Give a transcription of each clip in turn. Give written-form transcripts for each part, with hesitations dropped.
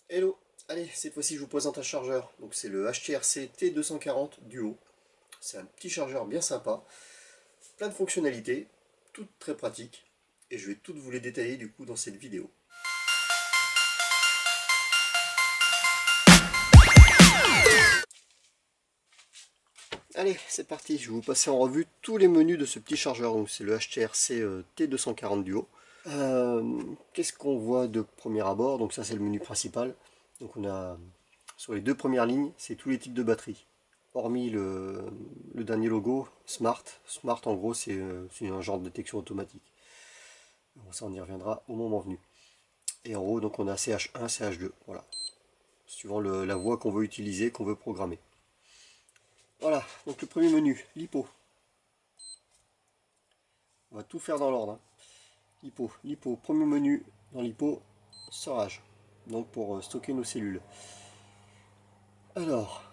Hello, allez, cette fois-ci je vous présente un chargeur. Donc c'est le HTRC T240 Duo. C'est un petit chargeur bien sympa, plein de fonctionnalités, toutes très pratiques. Et je vais toutes vous les détailler du coup dans cette vidéo. Allez, c'est parti, je vais vous passer en revue tous les menus de ce petit chargeur. Donc c'est le HTRC T240 Duo. Qu'est-ce qu'on voit de premier abord? Donc ça c'est le menu principal. Donc on a sur les deux premières lignes, c'est tous les types de batteries. Hormis le dernier logo, Smart. Smart en gros c'est un genre de détection automatique. Bon, ça on y reviendra au moment venu. Et en haut donc on a CH1, CH2. Voilà. Suivant la voie qu'on veut utiliser, qu'on veut programmer. Voilà, donc le premier menu, LiPo. On va tout faire dans l'ordre. Hein. LiPo, premier menu dans LiPo, storage. Donc pour stocker nos cellules. Alors,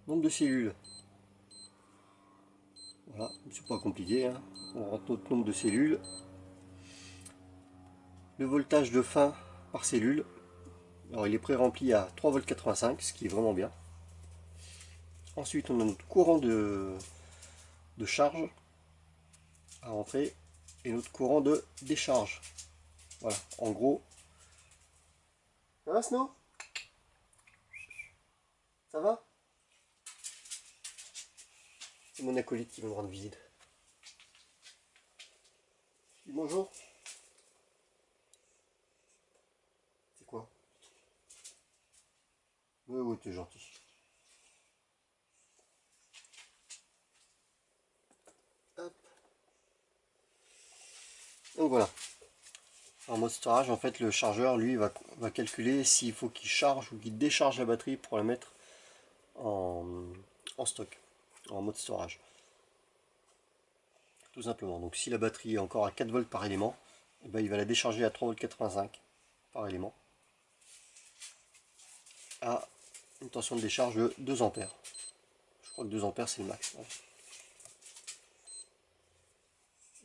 nombre de cellules. Voilà, c'est pas compliqué. Hein. On rentre notre nombre de cellules. Le voltage de fin par cellule. Alors il est pré-rempli à 3,85 V, ce qui est vraiment bien. Ensuite on a notre courant de charge à rentrer et notre courant de décharge. Voilà, en gros. Ça va Snow? Ça va? C'est mon acolyte qui va me rendre visite. Dis bonjour. C'est quoi? Oui, oui, t'es gentil. Hop. Donc voilà. En mode storage, en fait, le chargeur, lui, va calculer s'il faut qu'il charge ou qu'il décharge la batterie pour la mettre en stock, en mode storage. Tout simplement. Donc si la batterie est encore à 4 volts par élément, eh ben, il va la décharger à 3,85 V par élément à une tension de décharge de 2 ampères. Je crois que 2 ampères c'est le max. Ouais.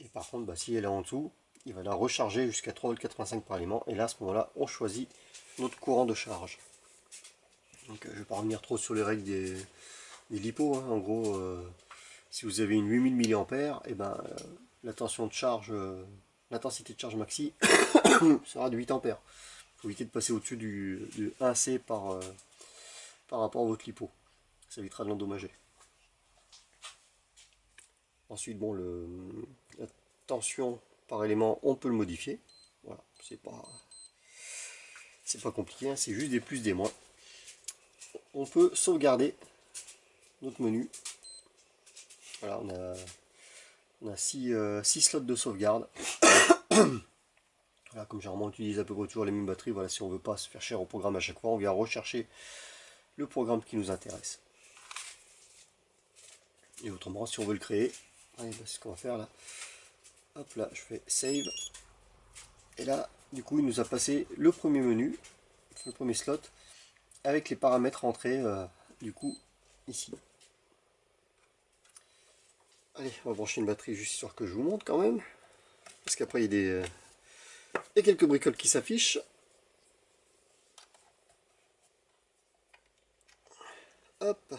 Et par contre, bah, si elle est en dessous, il va la recharger jusqu'à 3,85 V par élément. Et là, à ce moment-là, on choisit notre courant de charge. Donc je ne vais pas revenir trop sur les règles des LiPo. Hein. En gros, si vous avez une 8000 mAh, et ben, la tension de charge, l'intensité de charge maxi sera de 8 ampères. Il faut éviter de passer au-dessus du 1C par rapport à votre LiPo. Ça évitera de l'endommager. Ensuite, bon, la tension par élément, on peut le modifier. Voilà, c'est pas compliqué, hein, c'est juste des plus, des moins. On peut sauvegarder notre menu. Voilà, on a 6 slots de sauvegarde. Voilà, comme généralement on utilise à peu près toujours les mêmes batteries, voilà, si on ne veut pas se faire cher au programme à chaque fois, on vient rechercher le programme qui nous intéresse. Et autrement, si on veut le créer, allez, bah, c'est ce qu'on va faire là. Hop là, je fais save. Et là, du coup, il nous a passé le premier menu, le premier slot, avec les paramètres rentrés, du coup, ici. Allez, on va brancher une batterie juste histoire que je vous montre quand même. Parce qu'après, il y a quelques bricoles qui s'affichent. Hop.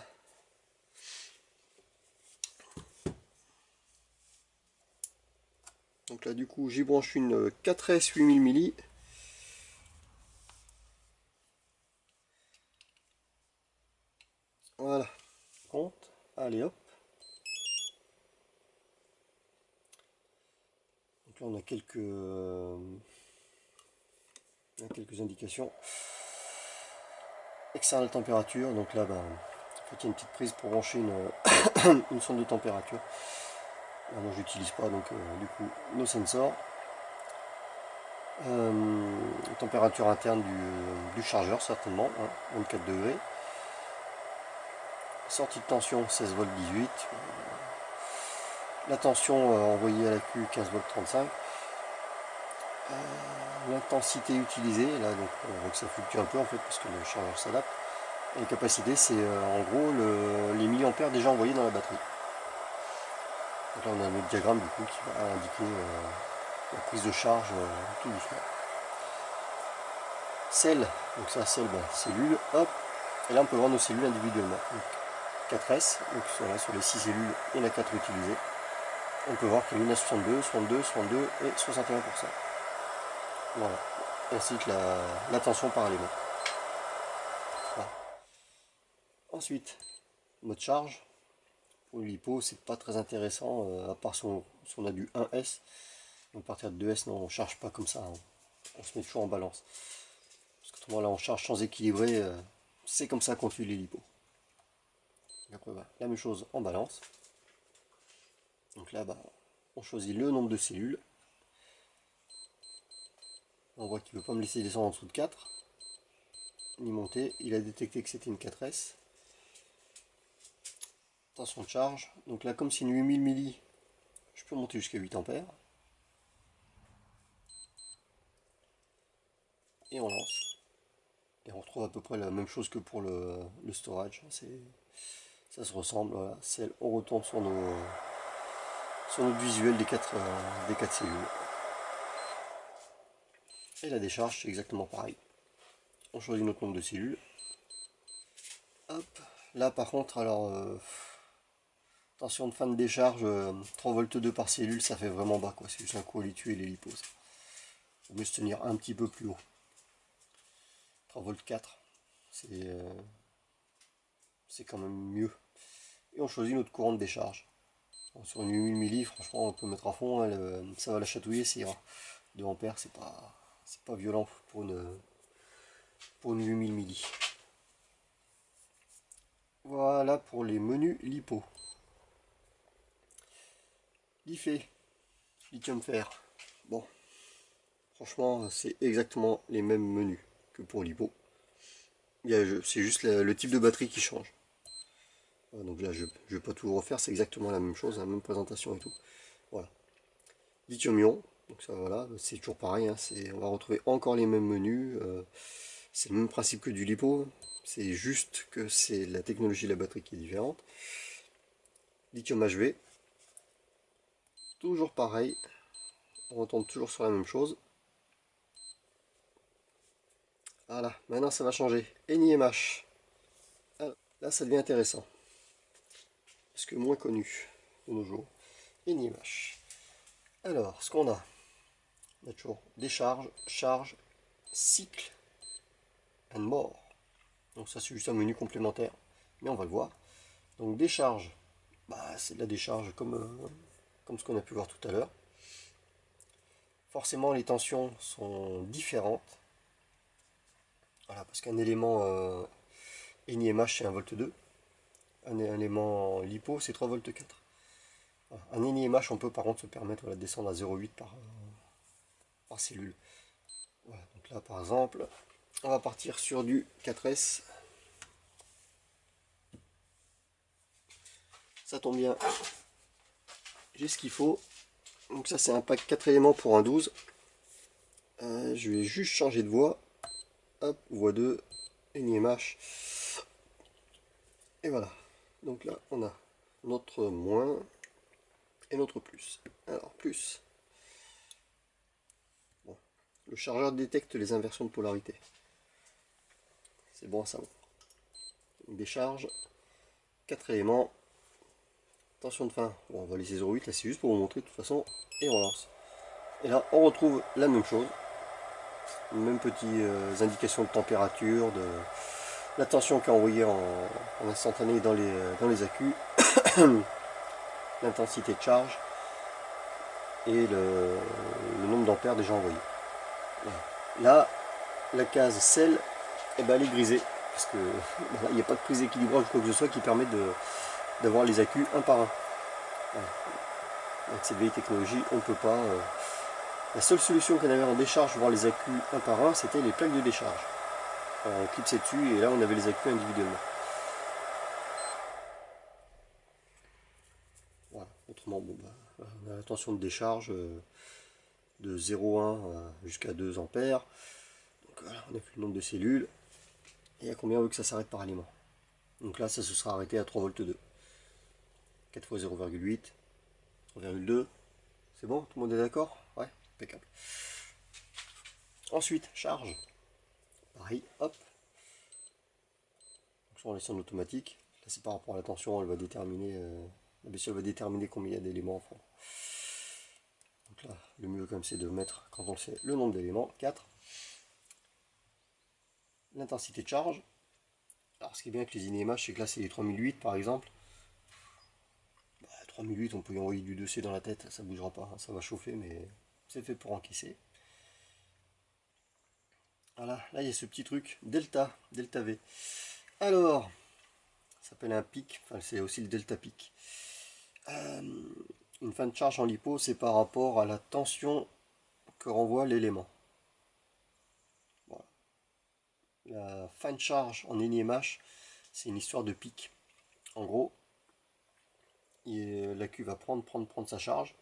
Donc là, du coup, j'y branche une 4S 8000 mAh. Voilà. Compte. Allez, hop. Donc là, on a quelques indications. External température. Donc là, ben, en fait, il y a une petite prise pour brancher une sonde de température. Là, moi, je n'utilise pas, donc du coup, no sensor. Température interne du chargeur, certainement, hein, 24 degrés. Sortie de tension 16 volts 18. La tension envoyée à la Q 15 volts 35. L'intensité utilisée, là donc on voit que ça fluctue un peu en fait parce que le chargeur s'adapte. Et la capacité c'est en gros les milliampères déjà envoyés dans la batterie. Donc là on a un autre diagramme du coup qui va indiquer la prise de charge tout doucement. cell, donc ça cell, cellule, hop, et là on peut voir nos cellules individuellement. Donc 4S, donc voilà, sur les 6 cellules, il y en a 4 utilisées. On peut voir qu'il y en a 62, 62, 62 et 61%. Voilà, ainsi que la tension par élément. Voilà. Ensuite, mode charge. Pour le lipo, c'est pas très intéressant, à part si on a du 1S. Donc à partir de 2S, non, on charge pas comme ça, on se met toujours en balance. Parce qu'autrement là on charge sans équilibrer, c'est comme ça qu'on tue les lipos. Après voilà, la même chose en balance. Donc là on choisit le nombre de cellules. On voit qu'il ne veut pas me laisser descendre en dessous de 4. Ni monter, il a détecté que c'était une 4S. Tension de charge, donc là comme c'est une 8000 milli, je peux monter jusqu'à 8 ampères. Et on lance. Et on retrouve à peu près la même chose que pour le storage. Ça se ressemble, voilà. On retombe sur notre visuel des 4 cellules. Et la décharge, c'est exactement pareil. On choisit notre nombre de cellules. Hop. Là par contre, alors tension de fin de décharge, 3 volts 2 par cellule, ça fait vraiment bas quoi. C'est juste un coup à les tuer les lipos. Il faut mieux se tenir un petit peu plus haut. 3 volts 4, c'est quand même mieux. Et on choisit notre courant de décharge. Bon, sur une 8000 milli, franchement, on peut mettre à fond, ça va la chatouiller, c'est 2 ampères, c'est pas violent pour une 8000 milli. Voilà pour les menus lipo. L'IFE, lithium fer. Bon, franchement, c'est exactement les mêmes menus que pour lipo. C'est juste le type de batterie qui change. Donc là, je ne vais pas tout refaire, c'est exactement la même chose, la même présentation et tout. Voilà. Lithium-ion, donc ça voilà, c'est toujours pareil, hein, on va retrouver encore les mêmes menus. C'est le même principe que du lipo, c'est juste que c'est la technologie de la batterie qui est différente. Lithium HV, toujours pareil, on retombe toujours sur la même chose. Voilà, maintenant ça va changer. NiMH. Alors, là ça devient intéressant. Parce que moins connu de nos jours. NiMH. Alors, ce qu'on a, on a toujours décharge, charge, cycle, and more. Donc ça c'est juste un menu complémentaire, mais on va le voir. Donc décharge, c'est de la décharge comme ce qu'on a pu voir tout à l'heure. Forcément les tensions sont différentes. Voilà, parce qu'un élément NiMH c'est 1,2 V, un élément LiPo c'est 3,4 V. Voilà. Un NiMH on peut par contre se permettre de descendre à 0,8 par cellule. Voilà, donc là par exemple, on va partir sur du 4S. Ça tombe bien, j'ai ce qu'il faut. Donc ça c'est un pack 4 éléments pour un 12. Je vais juste changer de voie. Hop, voie 2, NiMH. Et voilà. Donc là on a notre moins et notre plus. Alors plus. Bon. Le chargeur détecte les inversions de polarité. C'est bon à savoir. Décharge. 4 éléments. Tension de fin. Bon, on va laisser 0,8 là, c'est juste pour vous montrer de toute façon. Et on lance. Et là on retrouve la même chose. Même petites indications de température, de la tension qui est envoyée en instantané dans les accus, l'intensité de charge et le nombre d'ampères déjà envoyé. Voilà. Là, la case cell, elle est grisée, parce que il n'y a pas de prise d'équilibrage ou quoi que ce soit qui permet d'avoir les accus un par un. Voilà. Avec cette vieille technologie, on ne peut pas. La seule solution qu'on avait en décharge pour voir les accus un par un, c'était les plaques de décharge. Alors, on clipsait dessus et là on avait les accus individuellement. Voilà. Autrement, on a la tension de décharge de 0,1 jusqu'à 2 ampères. Donc voilà, on a fait le nombre de cellules. Et à combien on veut que ça s'arrête par aliment. Donc là, ça se sera arrêté à 3 volts 2. 4 fois 0,8, 3,2. C'est bon, tout le monde est d'accord? Ouais, impeccable. Ensuite, charge. pareil, hop. Donc, on laisse en automatique. Là c'est par rapport à la tension, elle va déterminer, la bestiole va déterminer combien il y a d'éléments. Enfin. Donc là, le mieux comme c'est de mettre, quand on le sait, le nombre d'éléments, 4. L'intensité de charge. Alors ce qui est bien avec les INEMH, c'est que là c'est les 3008 par exemple. 3008, on peut y envoyer du 2C dans la tête, ça bougera pas, hein, ça va chauffer, mais c'est fait pour encaisser. Voilà, là il y a ce petit truc, delta V. Alors, ça s'appelle un pic, enfin c'est aussi le delta pic. Une fin de charge en lipo, c'est par rapport à la tension que renvoie l'élément. Voilà. La fin de charge en NIMH, c'est une histoire de pic. En gros, l'accu va prendre sa charge,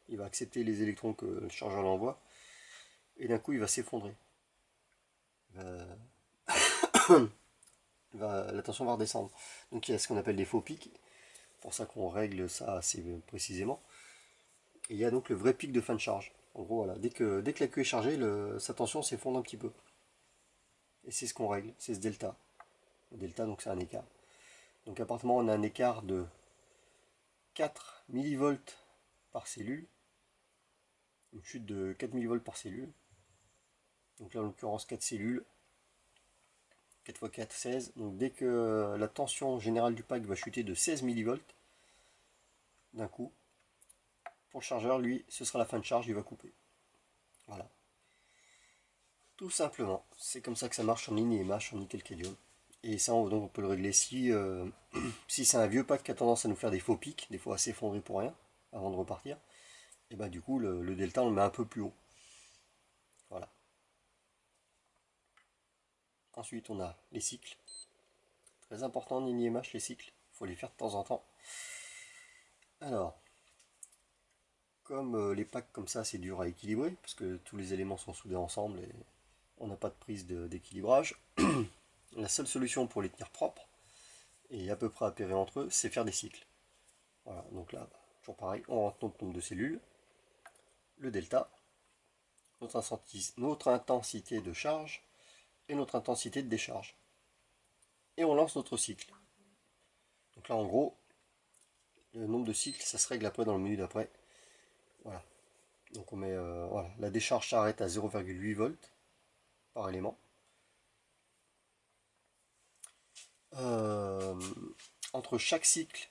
il va accepter les électrons que le chargeur l'envoie, et d'un coup il va s'effondrer. La tension va redescendre. Donc il y a ce qu'on appelle des faux pics, pour ça qu'on règle ça assez précisément. Et il y a donc le vrai pic de fin de charge. En gros, voilà, dès que l'accu est chargé, sa tension s'effondre un petit peu. Et c'est ce qu'on règle, c'est ce delta. Le delta, donc c'est un écart. Donc à partir du moment où on a un écart de 4 millivolts par cellule, une chute de 4 millivolts par cellule, donc là en l'occurrence 4 cellules, 4 x 4, 16, donc dès que la tension générale du pack va chuter de 16 millivolts, d'un coup, pour le chargeur, lui, ce sera la fin de charge, il va couper. Voilà. Tout simplement. C'est comme ça que ça marche en INEMH, en nickel-cadmium. Et ça, donc, on peut le régler si, si c'est un vieux pack qui a tendance à nous faire des faux pics, des fois à s'effondrer pour rien, avant de repartir. Et bah du coup, le delta, on le met un peu plus haut. Voilà. Ensuite, on a les cycles. Très important en INEMH, les cycles. Il faut les faire de temps en temps. Alors, comme les packs comme ça, c'est dur à équilibrer, parce que tous les éléments sont soudés ensemble et on n'a pas de prise d'équilibrage. La seule solution pour les tenir propres, et à peu près appairés entre eux, c'est faire des cycles. Voilà, donc là, toujours pareil, on rentre notre nombre de cellules, le delta, notre intensité de charge et notre intensité de décharge. Et on lance notre cycle. Donc là, en gros, le nombre de cycles, ça se règle après dans le menu d'après. Voilà. Donc on met, voilà, la décharge s'arrête à 0,8 volts par élément. Euh, Entre chaque cycle,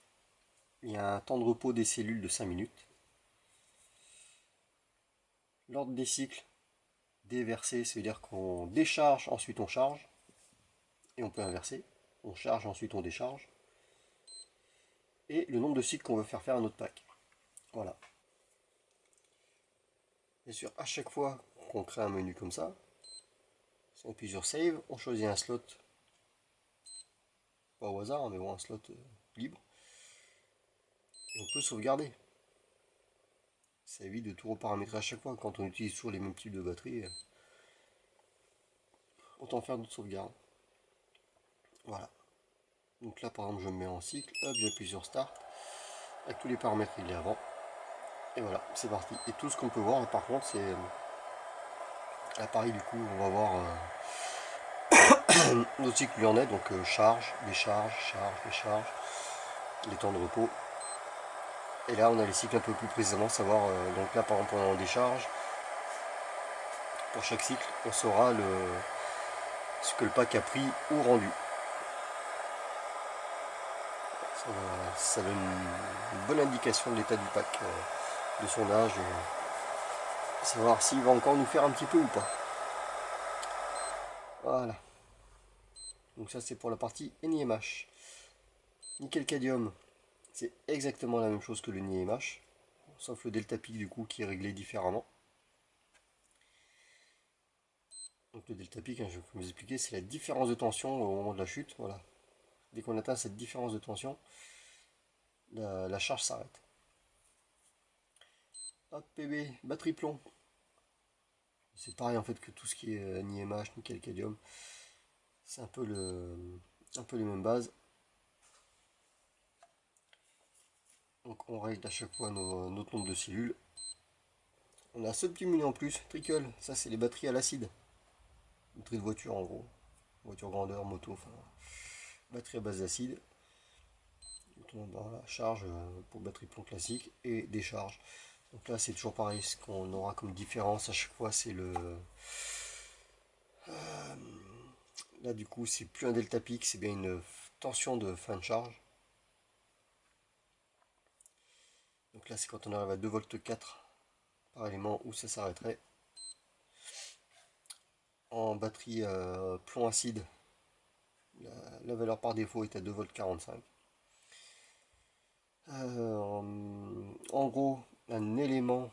il y a un temps de repos des cellules de 5 minutes. L'ordre des cycles déversé, ça veut dire qu'on décharge, ensuite on charge. Et on peut inverser. On charge, ensuite on décharge. Et le nombre de cycles qu'on veut faire à notre pack. Voilà. Bien sûr, à chaque fois qu'on crée un menu comme ça, si on appuie sur Save, on choisit un slot, pas au hasard, mais bon, un slot libre. Et on peut sauvegarder. Ça évite de tout reparamétrer à chaque fois. Quand on utilise toujours les mêmes types de batteries, autant faire d'autres sauvegardes. Voilà. Donc là, par exemple, je me mets en cycle, hop, j'appuie sur Start, avec tous les paramètres réglés avant. Et voilà, c'est parti. Et tout ce qu'on peut voir, par contre, c'est l'appareil, du coup, on va voir notre cycle lui en est, donc charge, décharge, charge, décharge, les temps de repos. Et là, on a les cycles un peu plus précisément, savoir, donc là, par exemple, on est en décharge. Pour chaque cycle, on saura ce que le pack a pris ou rendu. Ça donne une bonne indication de l'état du pack, de son âge, et savoir s'il va encore nous faire un petit peu ou pas. Voilà. Donc ça c'est pour la partie NIMH. Nickel cadmium, c'est exactement la même chose que le NIMH, sauf le delta pic du coup qui est réglé différemment. Donc le delta pic, hein, je vais vous expliquer, c'est la différence de tension au moment de la chute. Voilà. Dès qu'on atteint cette différence de tension, la charge s'arrête. Hop, PB, batterie plomb. C'est pareil en fait que tout ce qui est NIMH, nickel cadmium. C'est un peu les mêmes bases. Donc on règle à chaque fois notre nombre de cellules. On a ce petit menu en plus, Trickle, ça c'est les batteries à l'acide. Batterie de voiture en gros. voiture grandeur, moto, enfin, batterie à base d'acide. Voilà, charge pour batterie plomb classique et décharge. Donc là c'est toujours pareil, ce qu'on aura comme différence à chaque fois c'est le... Là du coup c'est plus un delta peak, c'est bien une tension de fin de charge. Donc là c'est quand on arrive à 2,4 V par élément où ça s'arrêterait. En batterie plomb acide, la valeur par défaut est à 2,45 V. En gros, un élément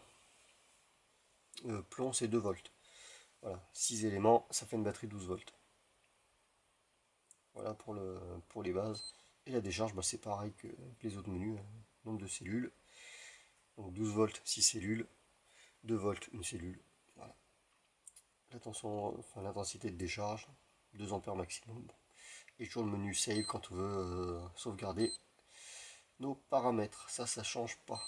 plomb c'est 2 volts. Voilà, 6 éléments, ça fait une batterie 12 volts. Voilà pour les bases. Et la décharge, bah, c'est pareil que les autres menus, nombre de cellules. Donc 12 volts, 6 cellules, 2 volts, une cellule. Voilà. L'intensité de décharge, 2 ampères maximum. Et toujours le menu save quand on veut sauvegarder nos paramètres. Ça change pas.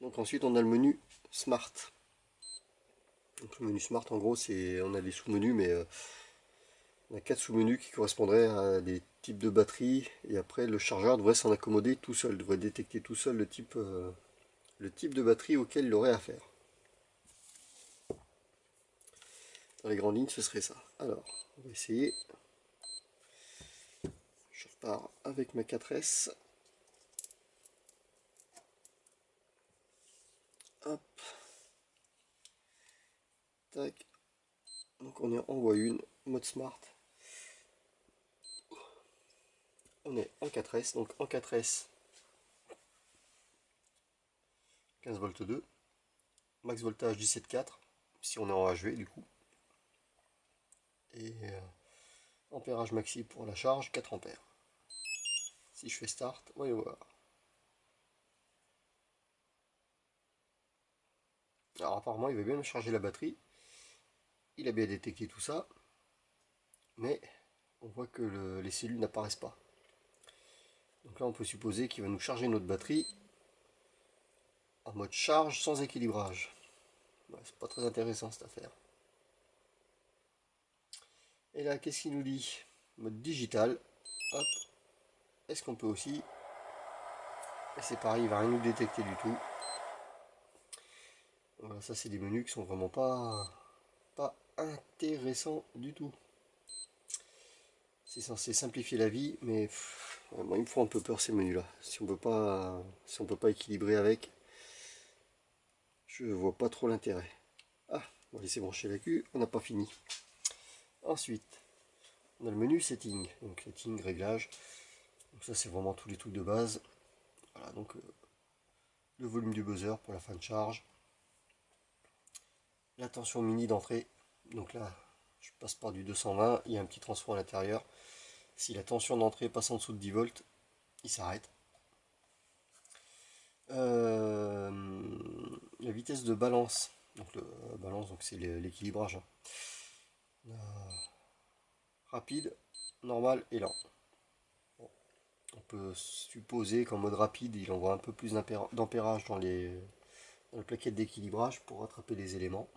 Donc ensuite on a le menu Smart. Donc le menu Smart en gros c'est on a des sous-menus mais on a 4 sous-menus qui correspondraient à des types de batteries et après le chargeur devrait s'en accommoder tout seul, devrait détecter tout seul le type de batterie auquel il aurait affaire. Dans les grandes lignes ce serait ça. Alors on va essayer. Je repars avec ma 4S. Hop. Tac. Donc on est en voie 1, mode smart. On est en 4S, donc en 4S 15 volts 2. Max voltage 17,4 si on est en HV du coup. Et ampérage maxi pour la charge 4 ampères. Si je fais start, voyons voir. Alors apparemment il va bien me charger la batterie. Il a bien détecté tout ça. Mais on voit que les cellules n'apparaissent pas. Donc là on peut supposer qu'il va nous charger notre batterie en mode charge sans équilibrage. Ouais, c'est pas très intéressant cette affaire. Et là qu'est-ce qu'il nous dit? Mode digital. Hop. Est-ce qu'on peut aussi... Et c'est pareil, il va rien nous détecter du tout. Voilà, ça c'est des menus qui sont vraiment pas intéressants du tout. C'est censé simplifier la vie, mais moi, ils me font un peu peur ces menus là. Si on peut pas équilibrer avec, je vois pas trop l'intérêt. Ah, on va laisser brancher la Q, on n'a pas fini. Ensuite, on a le menu setting, donc setting, réglage. Donc ça c'est vraiment tous les trucs de base. Voilà, donc le volume du buzzer pour la fin de charge. La tension mini d'entrée. Donc là, je passe par du 220, il y a un petit transfert à l'intérieur. Si la tension d'entrée passe en dessous de 10 volts, il s'arrête. La vitesse de balance, donc balance, donc c'est l'équilibrage. Rapide, normal et lent. Bon, on peut supposer qu'en mode rapide, il envoie un peu plus d'ampérage dans la plaquette d'équilibrage pour rattraper les éléments.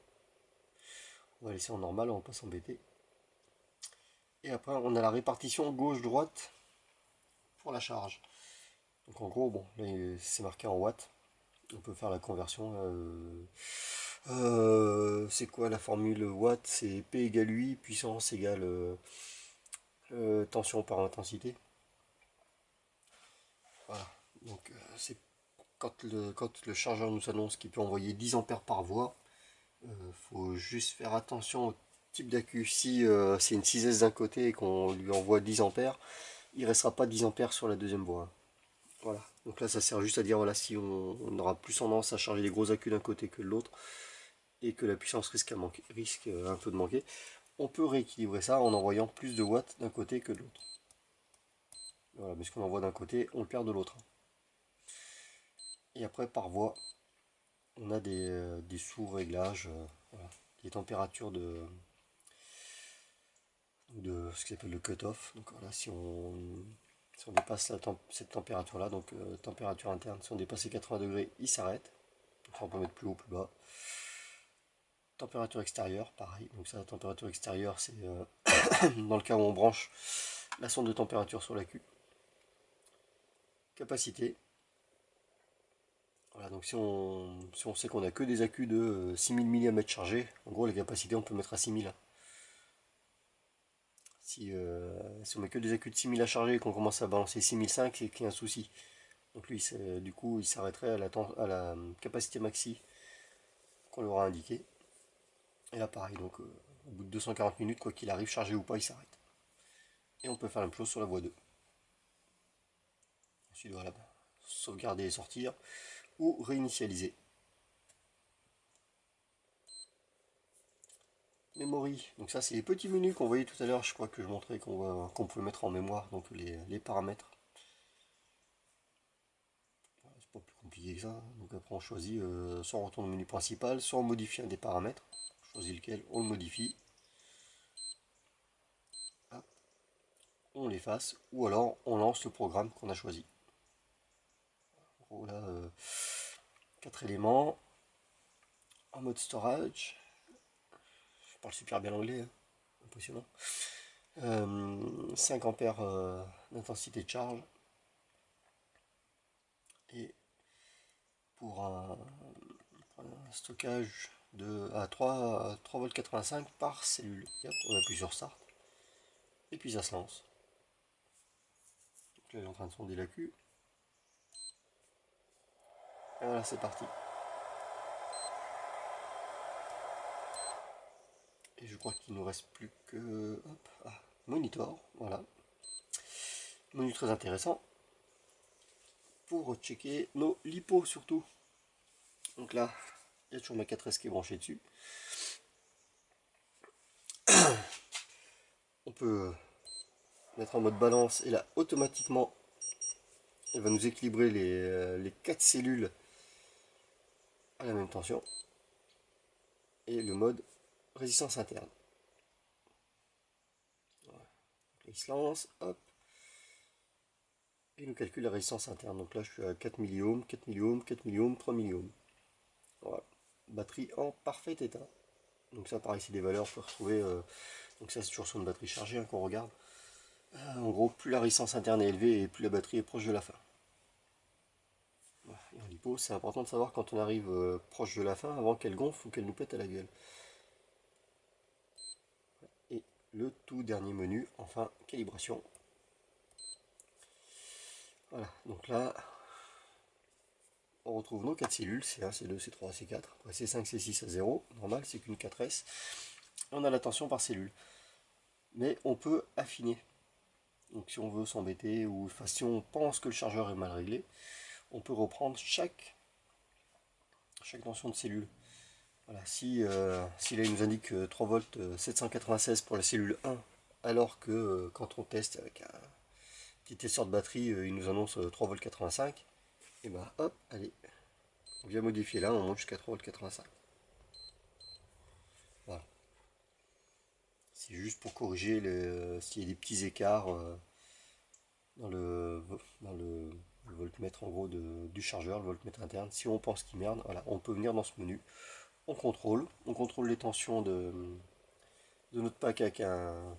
On va laisser en normal, on va pas s'embêter. Et après, on a la répartition gauche-droite pour la charge. Donc en gros, bon, là c'est marqué en watts. On peut faire la conversion. C'est quoi la formule watt? C'est P égale 8, puissance égale tension par intensité. Voilà. Donc c'est quand le chargeur nous annonce qu'il peut envoyer 10 ampères par voie, faut juste faire attention au type d'accu. Si c'est une 6S d'un côté et qu'on lui envoie 10 ampères, il ne restera pas 10 ampères sur la deuxième voie. Voilà. Donc là ça sert juste à dire voilà, si on aura plus tendance à charger les gros accus d'un côté que de l'autre et que la puissance risque un peu de manquer, on peut rééquilibrer ça en envoyant plus de watts d'un côté que de l'autre. Voilà, mais ce qu'on envoie d'un côté, on le perd de l'autre. Et après par voie, on a des sous-réglages, voilà, des températures de ce qui s'appelle le cut-off. Donc voilà, si on dépasse cette température là, donc température interne, si on dépasse les 80 degrés, il s'arrête. Donc on peut mettre plus haut, plus bas. Température extérieure, pareil. Donc ça, la température extérieure, c'est dans le cas où on branche la sonde de température sur l'accu. Capacité. Voilà, donc si on sait qu'on a que des accus de 6000 mAh chargés, en gros, la capacité, on peut mettre à 6000. Si on met que des accus de 6000 à charger et qu'on commence à balancer 6005, c'est qu'il y a un souci. Donc lui, du coup, il s'arrêterait à la capacité maxi qu'on lui aura indiqué. Et là, pareil, donc au bout de 240 minutes, quoi qu'il arrive, chargé ou pas, il s'arrête. Et on peut faire la même chose sur la voie 2. Ensuite, voilà, sauvegarder et sortir, ou réinitialiser. Memory, donc ça c'est les petits menus qu'on voyait tout à l'heure, je crois que je montrais qu'on pouvait mettre en mémoire, donc les paramètres. C'est pas plus compliqué que ça. Donc après on choisit, soit on retourne au menu principal, soit on modifie un des paramètres. On choisit lequel, on le modifie. Hop, on l'efface, ou alors on lance le programme qu'on a choisi. En gros là, 4 éléments, en mode storage. Je parle super bien l'anglais, hein. Impressionnant. 5 ampères d'intensité de charge. Et pour un stockage à 3,85 V par cellule. Hop, on appuie sur Start. Et puis ça se lance. Donc là, il est en train de sonder l'accu. Et voilà, c'est parti. Et je crois qu'il nous reste plus que... Hop, monitor, voilà. Menu très intéressant. Pour checker nos lipos surtout. Donc là, il y a toujours ma 4S qui est branchée dessus. On peut mettre en mode balance et là, automatiquement, elle va nous équilibrer les 4 cellules à la même tension. Et le mode résistance interne. Voilà. Il se lance, hop. Et il nous calcule la résistance interne. Donc là, je suis à 4 milliohms, 4 milliohms, 4 milliohms, 3 milliohms. Voilà. Batterie en parfait état. Donc ça, pareil, c'est des valeurs qu'on peut retrouver. Donc ça, c'est toujours sur une batterie chargée hein, qu'on regarde. En gros, plus la résistance interne est élevée et plus la batterie est proche de la fin. Voilà. Et en lipo, c'est important de savoir quand on arrive proche de la fin, avant qu'elle gonfle ou qu'elle nous pète à la gueule. Et le tout dernier menu, enfin, calibration. Voilà, donc là, on retrouve nos 4 cellules, C1, C2, C3, C4. Après C5, C6 à 0, normal, c'est qu'une 4S. On a la tension par cellule. Mais on peut affiner. Donc si on veut s'embêter, ou enfin, si on pense que le chargeur est mal réglé, on peut reprendre chaque tension de cellule. Voilà, si là il nous indique 3 volts 796 pour la cellule 1, alors que quand on teste avec un petit testeur de batterie, il nous annonce 3 volts 85, et ben hop, allez, on vient modifier là, on monte jusqu'à 3 volts 85. Voilà. C'est juste pour corriger s'il y a des petits écarts dans le voltmètre en gros du chargeur, le voltmètre interne. Si on pense qu'il merde, voilà, on peut venir dans ce menu, on contrôle les tensions de notre pack avec un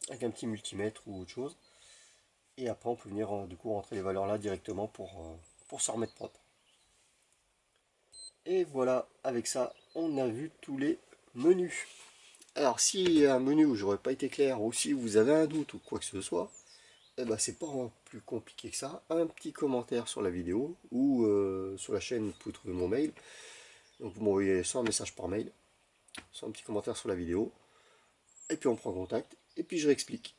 petit multimètre ou autre chose. Et après on peut venir du coup rentrer les valeurs là directement pour se remettre propre. Et voilà, avec ça, on a vu tous les menus. Alors s'il y a un menu où j'aurais pas été clair, ou si vous avez un doute ou quoi que ce soit, eh ben, c'est pas plus compliqué que ça. Un petit commentaire sur la vidéo ou sur la chaîne, vous pouvez trouver mon mail. Donc vous m'envoyez soit un message par mail, soit un petit commentaire sur la vidéo. Et puis on prend contact et puis je réexplique.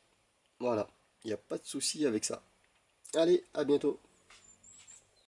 Voilà, il n'y a pas de souci avec ça. Allez, à bientôt.